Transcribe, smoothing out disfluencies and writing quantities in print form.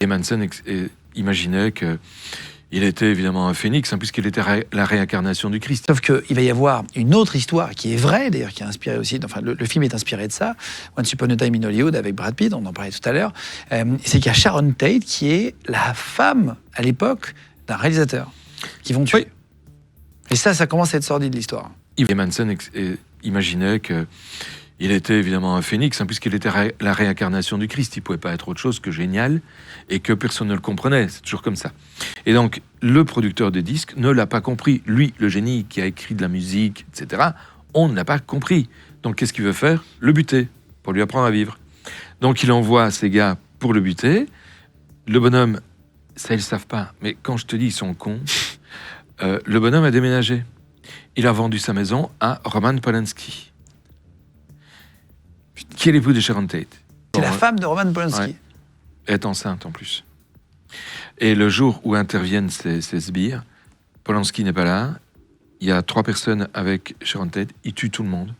Et Manson imaginait que il était évidemment un phénix, puisqu'il était la réincarnation du Christ. Sauf qu'il va y avoir une autre histoire qui est vraie, d'ailleurs, qui est inspirée aussi. Enfin, le film est inspiré de ça. Once Upon a Time in Hollywood avec Brad Pitt, on en parlait tout à l'heure. C'est qu'il y a Sharon Tate qui est la femme à l'époque d'un réalisateur qui vont tuer. Oui. Et ça commence à être sordide l'histoire. Et Manson imaginait que il était évidemment un phénix, puisqu'il était la réincarnation du Christ. Il ne pouvait pas être autre chose que génial et que personne ne le comprenait. C'est toujours comme ça. Et donc, le producteur de disques ne l'a pas compris. Lui, le génie qui a écrit de la musique, etc., on ne l'a pas compris. Donc, qu'est-ce qu'il veut faire? Le buter, pour lui apprendre à vivre. Donc, il envoie ses gars pour le buter. Le bonhomme, ça, ils ne savent pas. Mais quand je te dis, ils sont cons. Le bonhomme a déménagé. Il a vendu sa maison à Roman Polanski, qui est l'époux de Sharon Tate. C'est la femme de Roman Polanski. Ouais. Elle est enceinte en plus. Et le jour où interviennent ces sbires, Polanski n'est pas là. Il y a 3 personnes avec Sharon Tate. Il tue tout le monde.